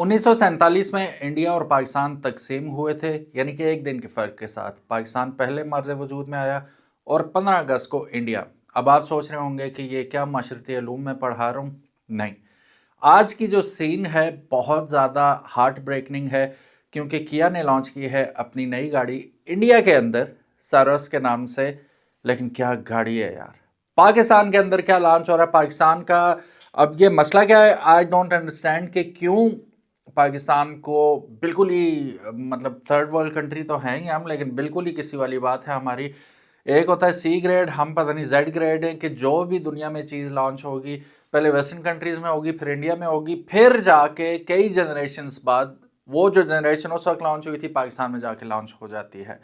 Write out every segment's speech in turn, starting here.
1947 में इंडिया और पाकिस्तान तकसीम हुए थे, यानी कि एक दिन के फ़र्क के साथ पाकिस्तान पहले मर्ज़ वजूद में आया और 15 अगस्त को इंडिया। अब आप सोच रहे होंगे कि ये क्या माशरती इल्म में पढ़ा रहा हूँ। नहीं, आज की जो सीन है बहुत ज़्यादा हार्ट ब्रेकिंग है, क्योंकि किया ने लॉन्च की है अपनी नई गाड़ी इंडिया के अंदर सैरोस के नाम से। लेकिन क्या गाड़ी है यार। पाकिस्तान के अंदर क्या लॉन्च हो रहा है पाकिस्तान का। अब ये मसला क्या है, आई डोंट अंडरस्टैंड कि क्यों पाकिस्तान को बिल्कुल ही मतलब थर्ड वर्ल्ड कंट्री तो हैं ही हम, लेकिन बिल्कुल ही किसी वाली बात है हमारी। एक होता है सी ग्रेड, हम पता नहीं जेड ग्रेड है कि जो भी दुनिया में चीज़ लॉन्च होगी पहले वेस्टर्न कंट्रीज़ में होगी, फिर इंडिया में होगी, फिर जाके कई जनरेशन्स बाद वो जो जनरेशन उस वक्त लॉन्च हुई थी पाकिस्तान में जाके लॉन्च हो जाती है।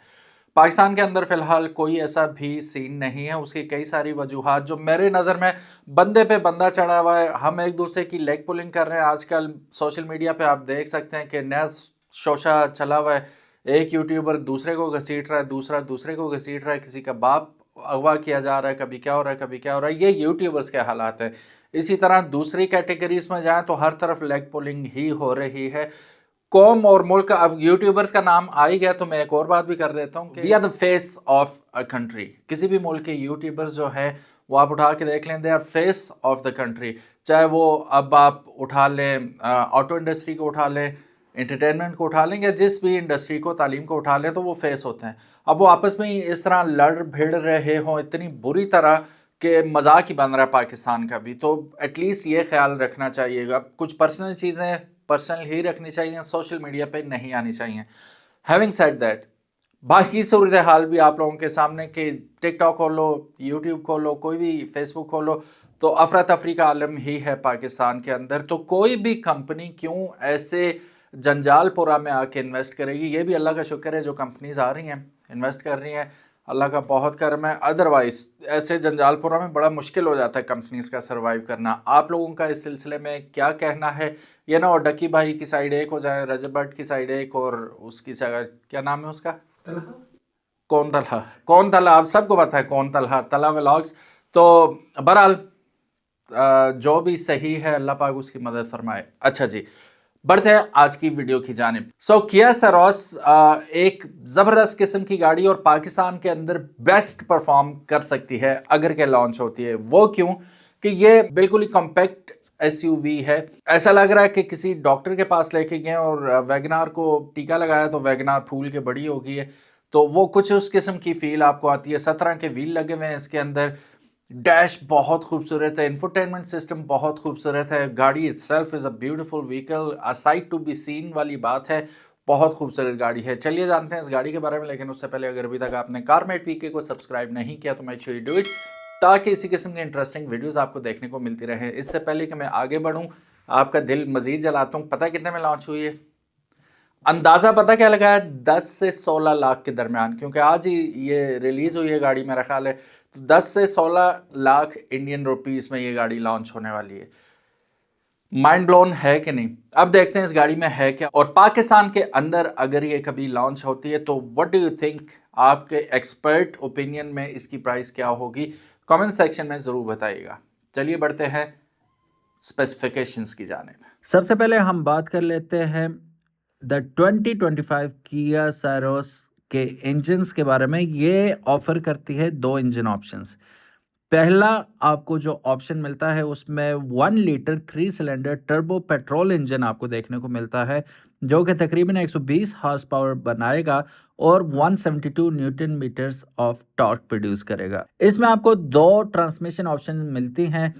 पाकिस्तान के अंदर फिलहाल कोई ऐसा भी सीन नहीं है। उसकी कई सारी वजूहात जो मेरे नज़र में बंदे पे बंदा चढ़ा हुआ है। हम एक दूसरे की लेग पुलिंग कर रहे हैं। आजकल सोशल मीडिया पे आप देख सकते हैं कि नया शोशा चला हुआ है। एक यूट्यूबर दूसरे को घसीट रहा है, दूसरा दूसरे को घसीट रहा है, किसी का बाप अगवा किया जा रहा है, कभी क्या हो रहा है कभी क्या हो रहा है। ये यूट्यूबर्स के हालात हैं। इसी तरह दूसरी कैटेगरीज में जाएं तो हर तरफ लेग पुलिंग ही हो रही है। कौम और मुल्क, अब यूट्यूबर्स का नाम आ ही गया तो मैं एक और बात भी कर देता हूँ कि we are the face of a country. किसी भी मुल्क के यूट्यूबर्स जो हैं वो आप उठा के देख लें, they are face of the country. चाहे वो अब आप उठा लें ऑटो इंडस्ट्री को उठा लें, एंटरटेनमेंट को उठा लें, या जिस भी इंडस्ट्री को तालीम को उठा लें तो वो फेस होते हैं। अब वो आपस में ही इस तरह लड़ भिड़ रहे हों इतनी बुरी तरह कि मजाक ही बन रहा है पाकिस्तान का भी, तो एटलीस्ट ये ख्याल रखना चाहिएगा। कुछ पर्सनल चीज़ें पर्सनल ही रखनी चाहिए, सोशल मीडिया पे नहीं आनी चाहिए। हैविंग सेड दैट, बाकी सूरत हाल भी आप लोगों के सामने कि टिकटॉक खोलो, यूट्यूब खोलो, कोई भी फेसबुक खोलो तो अफरा तफरी का आलम ही है पाकिस्तान के अंदर। तो कोई भी कंपनी क्यों ऐसे जंजालपुरा में आके इन्वेस्ट करेगी। ये भी अल्लाह का शुक्र है जो कंपनीज आ रही हैं इन्वेस्ट कर रही हैं, अल्लाह का बहुत करम है। अदरवाइज ऐसे जंजालपुरा में बड़ा मुश्किल हो जाता है कंपनीज का सरवाइव करना। आप लोगों का इस सिलसिले में क्या कहना है। ये ना और डकी भाई की साइड एक हो जाए, रजब भट्ट की साइड एक, और उसकी जगह क्या नाम है उसका, कौन तलहा, कौन तलहा, आप सबको पता है कौन तलहा, तलहा व्लॉग्स। तो बहरहाल जो भी सही है अल्लाह पाक उसकी मदद फरमाए। अच्छा जी, बढ़ते हैं आज की वीडियो की जानिब। किया सैरोस एक जबरदस्त किस्म की गाड़ी और पाकिस्तान के अंदर बेस्ट परफॉर्म कर सकती है अगर के लॉन्च होती है। वो क्यों कि ये बिल्कुल ही कॉम्पैक्ट एसयूवी है। ऐसा लग रहा है कि किसी डॉक्टर के पास लेके गए और वैगनार को टीका लगाया तो वैगनार फूल के बड़ी हो गई है। तो वो कुछ उस किस्म की फील आपको आती है। 17 के व्हील लगे हुए हैं इसके अंदर, डैश बहुत खूबसूरत है, इंफोटेनमेंट सिस्टम बहुत खूबसूरत है, गाड़ी itself is a beautiful vehicle, a sight to be seen वाली बात है। बहुत खूबसूरत गाड़ी है। चलिए जानते हैं इस गाड़ी के बारे में, लेकिन उससे पहले अगर अभी तक आपने कारमेट पीके को सब्सक्राइब नहीं किया तो make sure you do it, ताकि इसी किस्म के इंटरेस्टिंग वीडियोस आपको देखने को मिलती रहे। इससे पहले कि मैं आगे बढ़ूँ, आपका दिल मजीद जलाता हूँ। पता है कितने में लॉन्च हुई है? अंदाज़ा पता क्या लगा है? 10 से 16 लाख के दरमियान, क्योंकि आज ही ये रिलीज़ हुई है गाड़ी मेरा ख्याल है। तो 10 से 16 लाख इंडियन रुपीस में ये गाड़ी लॉन्च होने वाली है। माइंड ब्लोन है कि नहीं? अब देखते हैं इस गाड़ी में है क्या, और पाकिस्तान के अंदर अगर ये कभी लॉन्च होती है तो व्हाट डू यू थिंक, आपके एक्सपर्ट ओपिनियन में इसकी प्राइस क्या होगी? कमेंट सेक्शन में ज़रूर बताइएगा। चलिए बढ़ते हैं स्पेसिफिकेशंस की जानिब। सबसे पहले हम बात कर लेते हैं द 2025 किया सैरोस के इंजन्स के बारे में। ये ऑफर करती है दो इंजन ऑप्शंस। पहला आपको जो ऑप्शन मिलता है उसमें 1 litre 3 cylinder turbo petrol engine आपको देखने को मिलता है, जो कि तकरीबन 120 हॉर्स पावर बनाएगा और 172 newton metres of torque produce करेगा। इसमें आपको दो ट्रांसमिशन ऑप्शन मिलती हैं।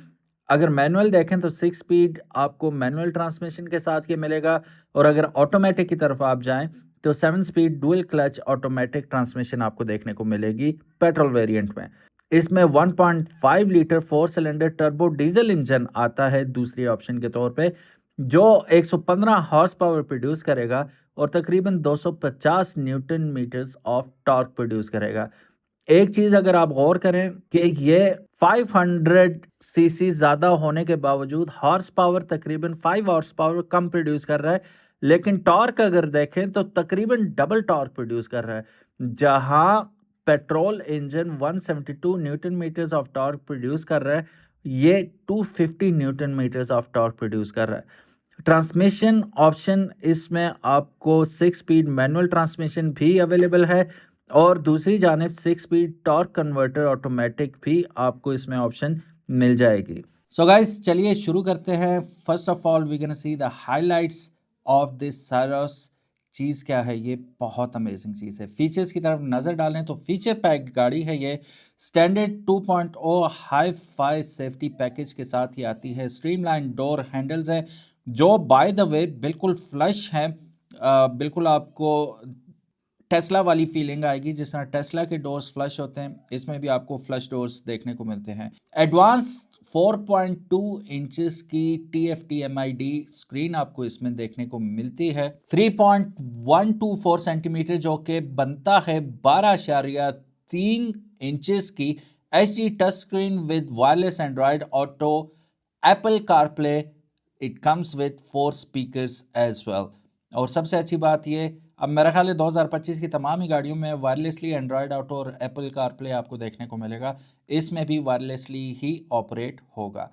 अगर मैनुअल देखें तो 6 स्पीड आपको मैनुअल ट्रांसमिशन के साथ ये मिलेगा, और अगर ऑटोमेटिक की तरफ आप जाएं तो 7 speed dual clutch automatic transmission आपको देखने को मिलेगी पेट्रोल वेरिएंट में। इसमें 1.5 litre 4 cylinder turbo diesel engine आता है दूसरी ऑप्शन के तौर पे, जो 115 हॉर्स पावर प्रोड्यूस करेगा और तकरीबन 250 newton metres of torque produce करेगा। एक चीज अगर आप गौर करें कि ये 500 सीसी ज्यादा होने के बावजूद हॉर्स पावर तकरीबन 5 हॉर्स पावर कम प्रोड्यूस कर रहा है, लेकिन टॉर्क अगर देखें तो तकरीबन डबल टॉर्क प्रोड्यूस कर रहा है। जहां petrol engine 172 newton metres of torque produce कर रहा है, ये 250 newton metres of torque produce कर रहा है। ट्रांसमिशन ऑप्शन इसमें आपको 6 स्पीड मैनुअल ट्रांसमिशन भी अवेलेबल है और दूसरी जानिब 6 स्पीड टॉर्क कन्वर्टर ऑटोमेटिक भी आपको इसमें ऑप्शन मिल जाएगी। सो गाइस चलिए शुरू करते हैं। First of all we gonna see the highlights of this Syros. चीज़ क्या है, ये बहुत अमेजिंग चीज़ है। फीचर्स की तरफ नज़र डालें तो फीचर पैक गाड़ी है ये। Standard 2.0 hi fi safety package के साथ ये आती है। स्ट्रीमलाइन डोर हैंडल्स हैं जो बाय द वे बिल्कुल फ्लश हैं। बिल्कुल आपको टेस्ला वाली फीलिंग आएगी जिस तरह टेस्ला के डोर्स फ्लश होते हैं, इसमें भी आपको फ्लश डोर्स देखने को मिलते हैं। एडवांस 4.2 इंचेस की TFT-MID स्क्रीन आपको इसमें देखने को मिलती है। 3.124 सेंटीमीटर जो कि बनता है 12.3 इंचेस की HD touch screen with wireless Android Auto, Apple CarPlay, it comes with 4 speakers as well. और सबसे अच्छी बात ये, अब मेरा ख्याल है 2025 की तमाम ही गाड़ियों में वायरलेसली एंड्रॉयड ऑटो और एप्पल कारप्ले आपको देखने को मिलेगा, इसमें भी वायरलेसली ही ऑपरेट होगा।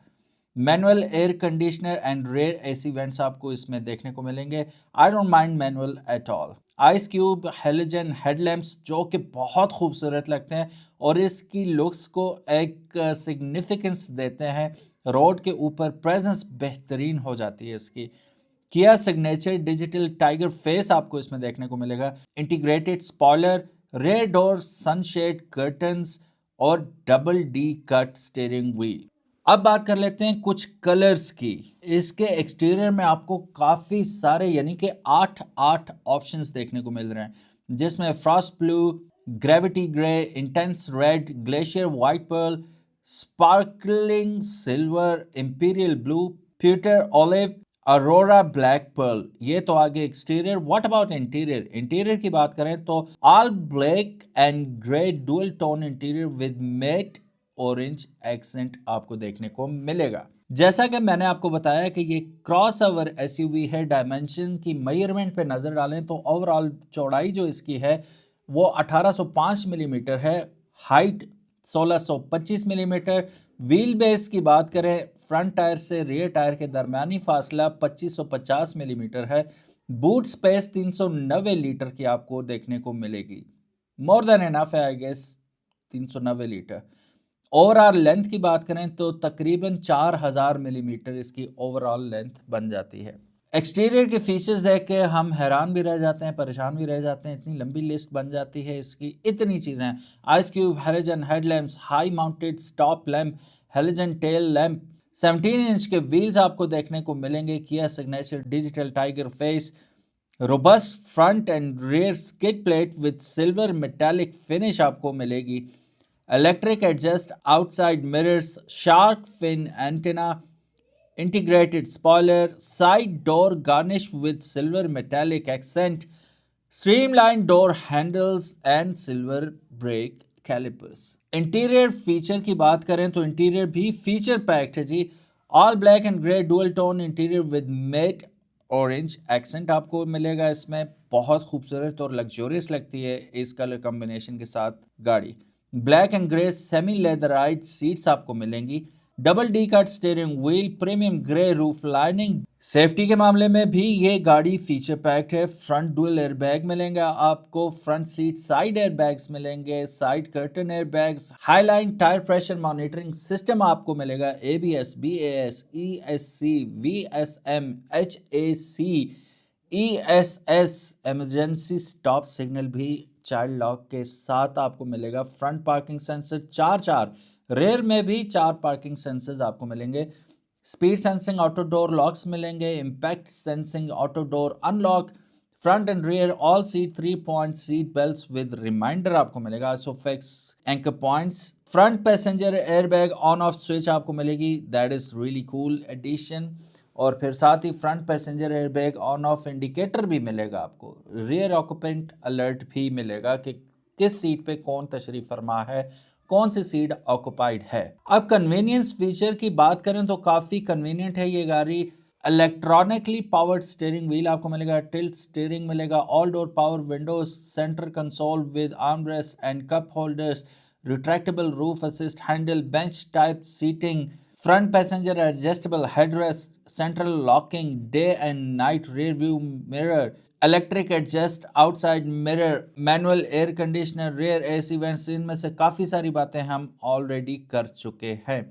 Manual air conditioner and rear AC vents आपको इसमें देखने को मिलेंगे। I don't mind manual at all. Ice cube halogen headlamps जो कि बहुत खूबसूरत लगते हैं और इसकी लुक्स को एक सिग्निफिकेंस देते हैं। रोड के ऊपर प्रेजेंस बेहतरीन हो जाती है इसकी। किया सिग्नेचर डिजिटल टाइगर फेस आपको इसमें देखने को मिलेगा। Integrated spoiler, rear door, sunshade curtains और double D cut steering wheel. अब बात कर लेते हैं कुछ कलर्स की। इसके एक्सटीरियर में आपको काफ़ी सारे यानी कि 8 ऑप्शंस देखने को मिल रहे हैं, जिसमें frost blue, gravity grey, intense red, glacier white pearl, sparkling silver, imperial blue, pewter olive, aurora black pearl. ये तो आगे exterior. What about interior? Interior की बात करें तो all black and grey dual tone interior with matte orange accent आपको देखने को मिलेगा। जैसा कि मैंने आपको बताया कि ये क्रॉसओवर SUV है। डायमेंशन की मेजरमेंट पे नजर डालें तो ओवरऑल चौड़ाई जो इसकी है वो 1805 मिलीमीटर है, हाइट 1625 मिलीमीटर। व्हील बेस की बात करें, फ्रंट टायर से रियर टायर के दरमियानी फासला 2550 मिलीमीटर है। बूट स्पेस 390 लीटर की आपको देखने को मिलेगी। मोर देन इनफ है I guess 390 litre. Overall length की बात करें तो तकरीबन 4000 मिलीमीटर इसकी ओवरऑल लेंथ बन जाती है। एक्सटीरियर के फीचर्स देख के हम हैरान भी रह जाते हैं, परेशान भी रह जाते हैं। इतनी लंबी लिस्ट बन जाती है इसकी, इतनी चीज़ें हैं। Ice cube halogen headlamps, high mounted stop lamp, halogen tail lamp, 17 inch के व्हील्स आपको देखने को मिलेंगे। Kia signature digital tiger face, robust front and rear skid plate with silver metallic finish आपको मिलेगी। Electric adjust outside mirrors, shark fin antenna, integrated spoiler, side door garnished with silver metallic accent, streamlined door handles and silver brake calipers. Interior feature की बात करें तो interior भी feature packed है जी। All black and grey dual tone interior with matte orange accent आपको मिलेगा इसमें। बहुत खूबसूरत और लग्जोरियस लगती है इस कलर कॉम्बिनेशन के साथ गाड़ी। Black and grey semi leatherette seats आपको मिलेंगी। Double D cut steering wheel, premium grey roof lining. Safety के मामले में भी ये गाड़ी फीचर पैक्ड है। फ्रंट डुअल एयरबैग मिलेंगे आपको, फ्रंट सीट साइड एयरबैग्स मिलेंगे, side curtain airbags, highline tyre pressure monitoring system आपको मिलेगा। ABS, BAS, ESC, VSM, HAC, ESS emergency stop signal भी चाइल्ड लॉक के साथ आपको मिलेगा। फ्रंट पार्किंग सेंसर चार, रेयर में भी 4 पार्किंग सेंसर्स आपको मिलेंगे। Speed sensing auto door locks मिलेंगे, impact sensing auto door unlock, front and rear all seat 3 point seat belts with reminder आपको मिलेगा। Isofix anchor points, front passenger airbag on off switch आपको मिलेगी, that is really cool addition. और फिर साथ ही front passenger airbag on off indicator भी मिलेगा आपको। रियर ऑक्यूपेंट अलर्ट भी मिलेगा कि किस सीट पे कौन तशरीफ फरमा है, कौन सी सीट ऑक्युपाइड है। अब कन्वीनियंस फीचर की बात करें तो काफ़ी कन्वीनियंट है ये गाड़ी। इलेक्ट्रॉनिकली पावर्ड स्टीयरिंग व्हील आपको मिलेगा, टिल्ट स्टीयरिंग मिलेगा, all door power windows, centre console with armrest and cup holders, retractable roof assist handle, bench type seating, front passenger adjustable headrest, central locking, day and night rear view mirror, electric adjust outside mirror, manual air conditioner, rear AC vents, इनमें से काफ़ी सारी बातें हम already कर चुके हैं,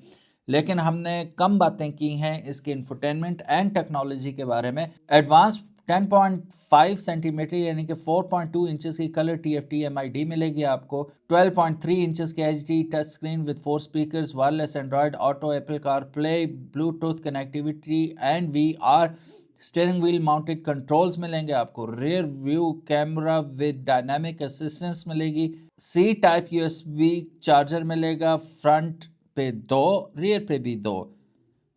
लेकिन हमने कम बातें की हैं इसके इंफोटेनमेंट एंड टेक्नोलॉजी के बारे में। एडवांस 10.5 सेंटीमीटर यानी कि 4.2 इंचेस की कलर TFT MID मिलेगी आपको। 12.3 इंचेस के HD touch screen with 4 speakers, wireless Android Auto, Apple car play, Bluetooth connectivity and VR, steering wheel mounted controls मिलेंगे आपको, rear view camera with dynamic assistance मिलेगी, C type USB charger मिलेगा, front पे 2, rear पे भी 2।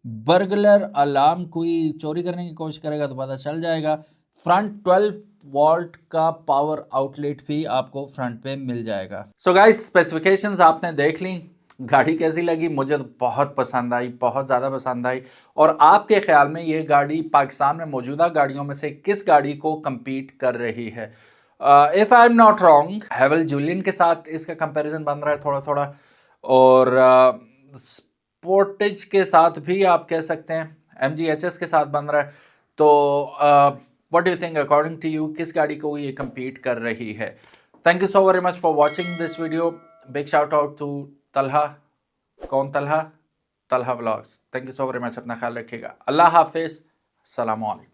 Burglar alarm, कोई चोरी करने की कोशिश करेगा तो पता चल जाएगा। फ्रंट 12 वोल्ट का पावर आउटलेट भी आपको फ्रंट पे मिल जाएगा। सो गाइस, स्पेसिफिकेशंस आपने देख ली, गाड़ी कैसी लगी? मुझे तो बहुत पसंद आई, बहुत ज़्यादा पसंद आई। और आपके ख्याल में ये गाड़ी पाकिस्तान में मौजूदा गाड़ियों में से किस गाड़ी को compete कर रही है? If I am not wrong, Haval Jolion के साथ इसका कंपैरिजन बन रहा है थोड़ा थोड़ा, और स्पोर्टेज के साथ भी आप कह सकते हैं, MG HS के साथ बन रहा है। तो what do you think, according to you, किस गाड़ी को ये compete कर रही है? Thank you so very much for watching this video. Big shout out to Talha. कौन Talha? Talha vlogs. Thank you so very much. अपना ख्याल रखिएगा। अल्लाह हाफिज़। अस्सलामु अलैकुम।